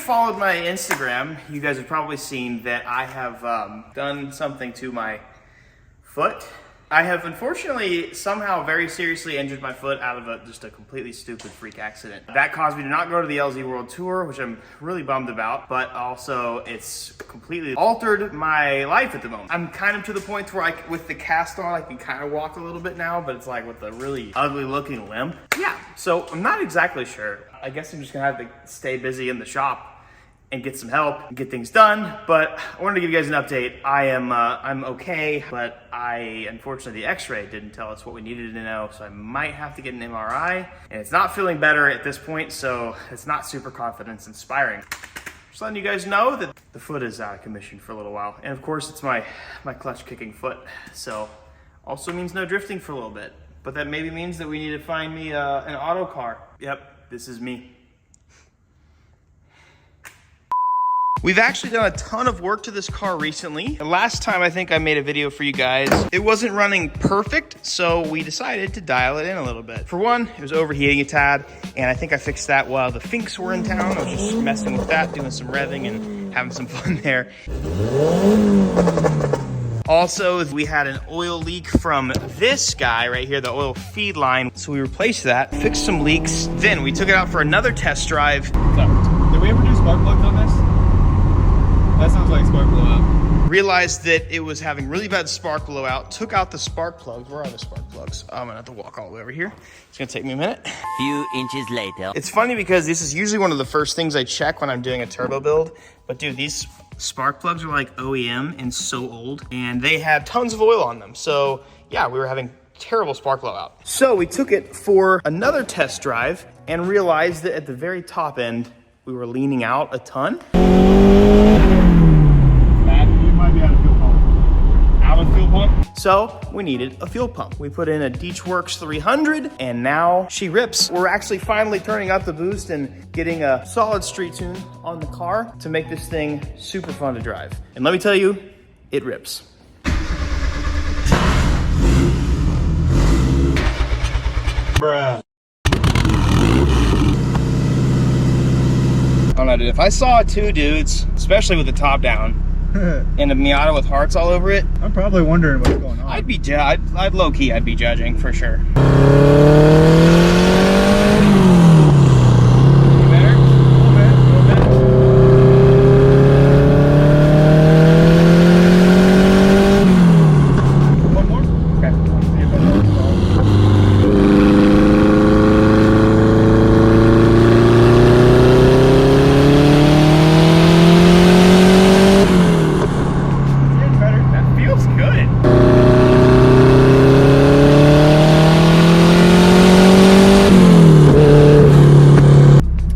followed my Instagram, you guys have probably seen that I have done something to my foot. I have unfortunately somehow very seriously injured my foot out of just a completely stupid freak accident. That caused me to not go to the LZ World Tour, which I'm really bummed about, but also it's completely altered my life at the moment. I'm kind of to the point where with the cast on, I can kind of walk a little bit now, but it's like with a really ugly looking limp. Yeah, so I'm not exactly sure. I guess I'm just gonna have to stay busy in the shop and get some help and get things done. But I wanted to give you guys an update. I'm okay, but unfortunately the x-ray didn't tell us what we needed to know, so I might have to get an MRI, and it's not feeling better at this point, so it's not super confidence inspiring. Just letting you guys know that the foot is out of commission for a little while. And of course it's my clutch kicking foot, so also means no drifting for a little bit. But that maybe means that we need to find me an auto car. Yep, this is me. We've actually done a ton of work to this car recently. The last time I think I made a video for you guys, it wasn't running perfect, so we decided to dial it in a little bit. For one, it was overheating a tad, and I think I fixed that while the Finks were in town. I was just messing with that, doing some revving and having some fun there. Also, we had an oil leak from this guy right here, the oil feed line. So we replaced that, fixed some leaks. Then we took it out for another test drive. Did we ever do spark plugs on this? That sounds like spark blowout. Realized that it was having really bad spark blowout, took out the spark plugs. Where are the spark plugs? I'm gonna have to walk all the way over here. It's gonna take me a minute. Few inches later. It's funny because this is usually one of the first things I check when I'm doing a turbo build. But dude, these spark plugs are like OEM and so old, and they had tons of oil on them. So yeah, we were having terrible spark blowout. So we took it for another test drive and realized that at the very top end, we were leaning out a ton. So we needed a fuel pump. We put in a Deechworks 300 and now she rips. We're actually finally turning up the boost and getting a solid street tune on the car to make this thing super fun to drive. And let me tell you, it rips. Bruh. I don't know, dude. If I saw two dudes, especially with the top down, and a Miata with hearts all over it, I'm probably wondering what's going on. I'd low-key, I'd be judging for sure. Better? A little bit. One more? Okay.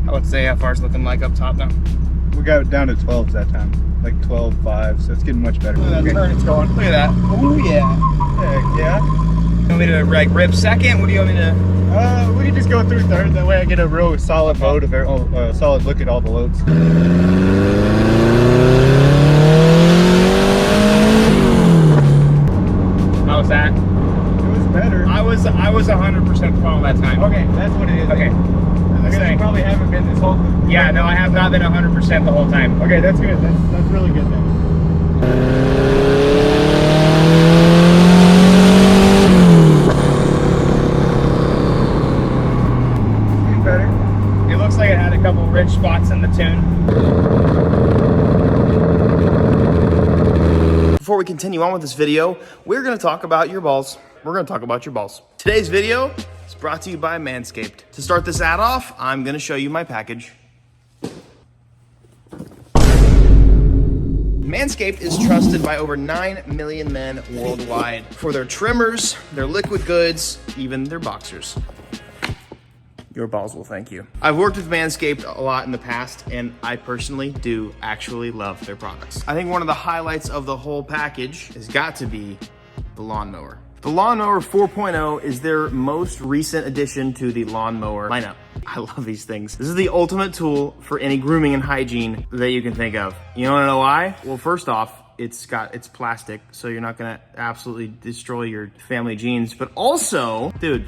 Let's see if that works. Looking like up top now. We got it down to 12s that time, like 12.5, so it's getting much better. Look at that turn it's going. Look at that. Oh yeah. Heck yeah. You want me to like rip second? What do you want me to? We can just go through third. That way I get a real solid load of solid look at all the loads. How was that? It was better. I was 100% full that time. Okay, that's what it is. Okay. I guess you probably haven't been this whole. Yeah, no, I have not been 100% the whole time. Okay, that's good. That's really good then. Getting better. It looks like it had a couple rich spots in the tune. Before we continue on with this video, we're going to talk about your balls. We're going to talk about your balls. Today's video is brought to you by Manscaped. To start this ad off, I'm going to show you my package. Manscaped is trusted by over 9 million men worldwide for their trimmers, their liquid goods, even their boxers. Your balls will thank you. I've worked with Manscaped a lot in the past, and I personally do actually love their products. I think one of the highlights of the whole package has got to be the lawnmower. The Lawnmower 4.0 is their most recent addition to the lawnmower lineup. I love these things. This is the ultimate tool for any grooming and hygiene that you can think of. You wanna know why? Well, first off, it's plastic, so you're not gonna absolutely destroy your family jeans, but also, dude,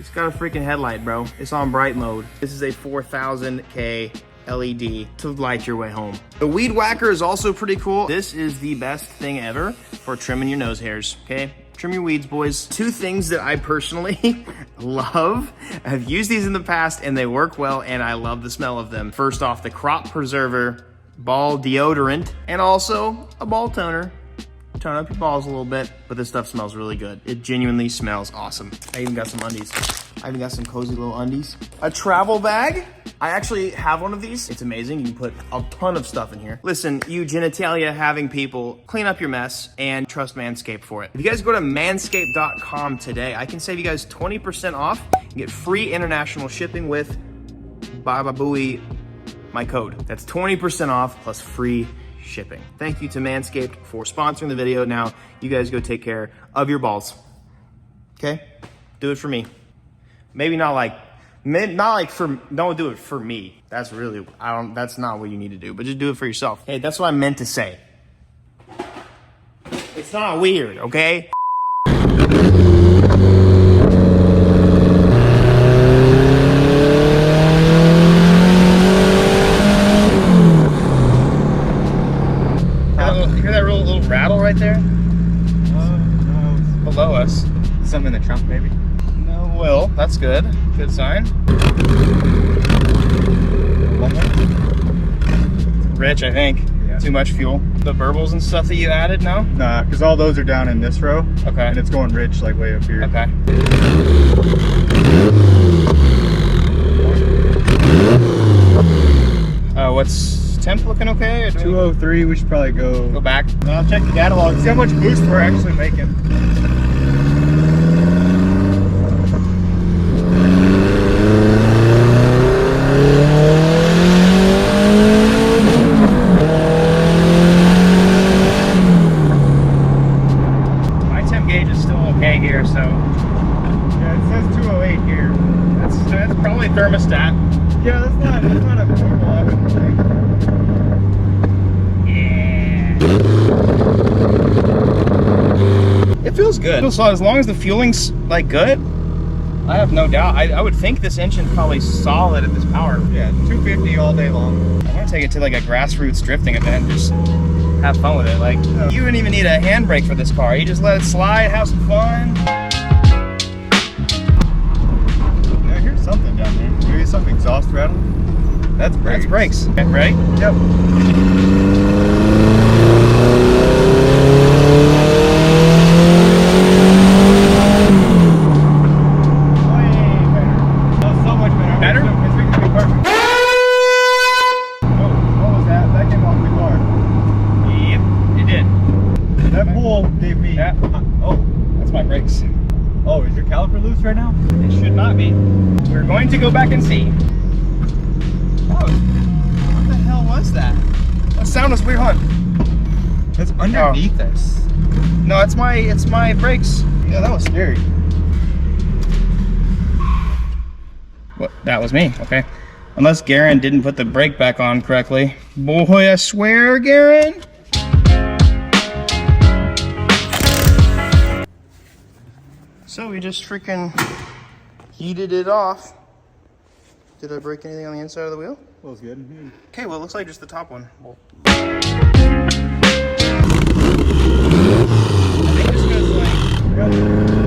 it's got a freaking headlight, bro. It's on bright mode. This is a 4000K LED to light your way home. The weed whacker is also pretty cool. This is the best thing ever for trimming your nose hairs, okay? Trim your weeds, boys. Two things that I personally love. I've used these in the past and they work well and I love the smell of them. First off, the Crop Preserver ball deodorant and also a ball toner. Tone up your balls a little bit, but this stuff smells really good. It genuinely smells awesome. I even got some undies. I even got some cozy little undies. A travel bag. I actually have one of these. It's amazing. You can put a ton of stuff in here. Listen, you genitalia having people, clean up your mess and trust Manscaped for it. If you guys go to manscaped.com today, I can save you guys 20% off and get free international shipping with Baba Booey, my code. That's 20% off plus free shipping. Thank you to Manscaped for sponsoring the video. Now you guys go take care of your balls. Okay? Do it for me. Maybe not like don't do it for me. That's really, that's not what you need to do, but just do it for yourself. Hey, that's what I meant to say. It's not weird, okay? You hear that little rattle right there? No, it's Below us. something in the trunk, maybe. No, well, that's good. Good sign. Rich, I think. Yeah. Too much fuel. The burbles and stuff that you added, no? Nah, because all those are down in this row. Okay. And it's going rich, like way up here. Okay. What's temp looking okay? Or do we 203, we should probably go. go back? I'll check the catalog, see how much boost we're actually making. My temp gauge is still okay here, so Yeah, it says 208 here. that's probably thermostat. Yeah, that's not abnormal, I wouldn't think. It feels good. So as long as the fueling's like good, I have no doubt. I would think this engine's probably solid at this power. Yeah, 250 all day long. I want to take it to like a grassroots drifting event and just have fun with it. Like, you wouldn't even need a handbrake for this car. You just let it slide, have some fun. Yeah, I hear something down there. Maybe some exhaust rattle. That's brakes. That's brakes, right? Yep. Better? It's going to be perfect. Oh, what was that? That came off the car. Yep, it did. That pull gave me. Yeah. Oh, That's my brakes. oh, is your caliper loose right now? It should not be. We're going to go back and see. Oh, what the hell was that? That sound was weird, huh? It's underneath us. No, it's my brakes. Yeah, that was scary. What? That was me. Okay. Unless Garen didn't put the brake back on correctly. Boy, I swear, Garen. So we just freaking heated it off. Did I break anything on the inside of the wheel? Feels good. Okay, well, it looks like just the top one. I think this goes like...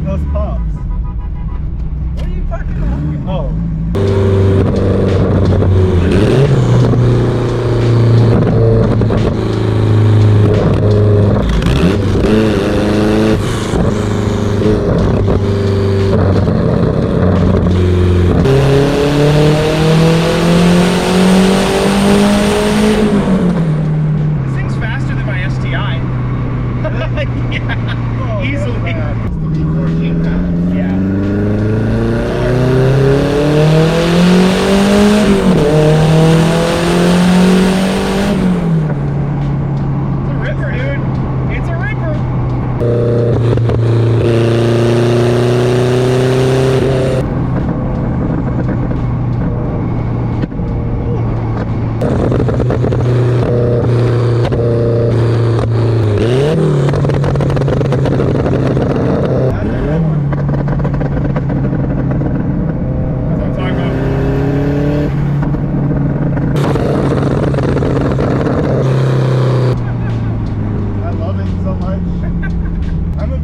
Those pops. What are you fucking talking? Oh.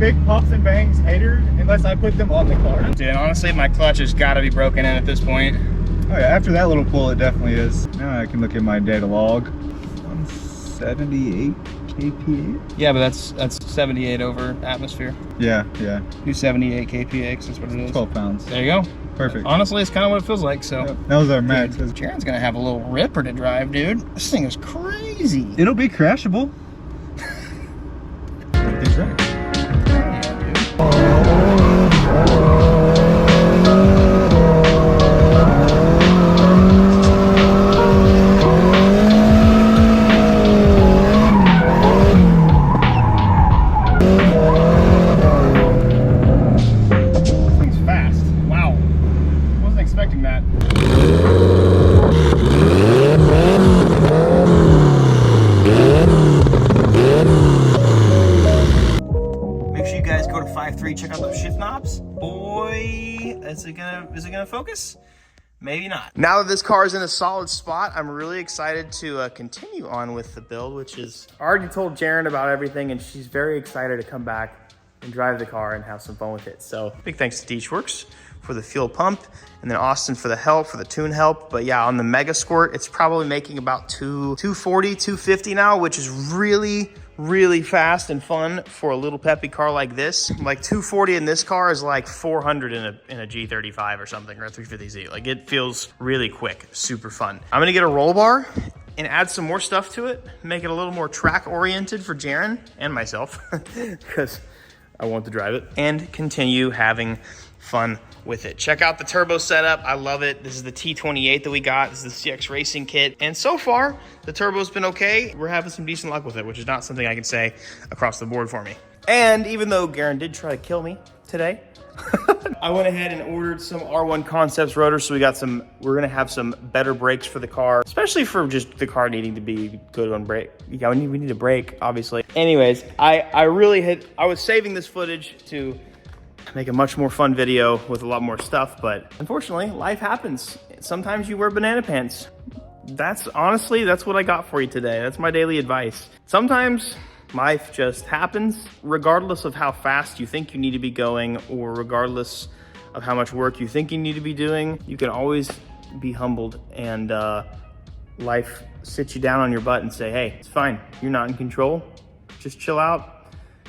big pops and bangs haters unless I put them on the car. Dude, honestly, my clutch has got to be broken in at this point. Oh yeah, after that little pull, it definitely is. Now I can look at my data log. 178 kPa. Yeah, but that's 78 over atmosphere. Yeah. Do 78 kPa, 'cause that's what it is. 12 pounds. There you go. Perfect. Honestly, it's kind of what it feels like, so. Yep. That was our max. Jaren's gonna have a little ripper to drive, dude. This thing is crazy. It'll be crashable. Everything's right. Check out those shift knobs. Boy, is it gonna focus? Maybe not. Now that this car is in a solid spot, I'm really excited to continue on with the build, which is, I already told Jaren about everything and she's very excited to come back and drive the car and have some fun with it. So big thanks to Deechworks for the fuel pump, and then Austin for the help, for the tune help. But yeah, on the Mega Squirt, it's probably making about 240, 250 now, which is really fast and fun for a little peppy car like this. Like 240 in this car is like 400 in a G35 or something, or a 350Z. Like it feels really quick, super fun. I'm gonna get a roll bar and add some more stuff to it, make it a little more track oriented for Jaren and myself, because I want to drive it, and continue having fun with it. Check out the turbo setup. I love it. This is the T28 that we got. This is the CX Racing kit. And so far, the turbo's been okay. We're having some decent luck with it, which is not something I can say across the board for me. And even though Garen did try to kill me today, I went ahead and ordered some R1 Concepts rotors. So we're gonna have some better brakes for the car, especially for just the car needing to be good on brake. Yeah, we need a brake, obviously. Anyways, I was saving this footage to make a much more fun video with a lot more stuff, but unfortunately, life happens. Sometimes you wear banana pants. That's what I got for you today. That's my daily advice. Sometimes life just happens, regardless of how fast you think you need to be going, or regardless of how much work you think you need to be doing. You can always be humbled, and life sits you down on your butt and say, hey, it's fine. You're not in control. Just chill out.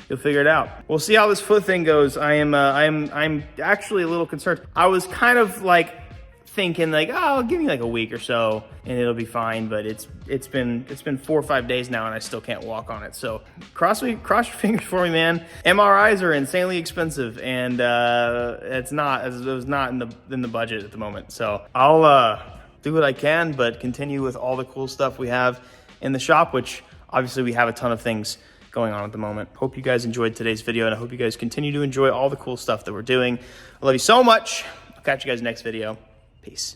You'll figure it out. We'll see how this foot thing goes. I'm actually a little concerned. I was kind of like thinking like, oh, give me like a week or so and it'll be fine. But it's been 4 or 5 days now and I still can't walk on it. So cross your fingers for me, man. MRIs are insanely expensive, and it was not in the budget at the moment. So I'll do what I can, but continue with all the cool stuff we have in the shop, which obviously we have a ton of things going on at the moment. Hope you guys enjoyed today's video, and I hope you guys continue to enjoy all the cool stuff that we're doing. I love you so much. I'll catch you guys next video. Peace.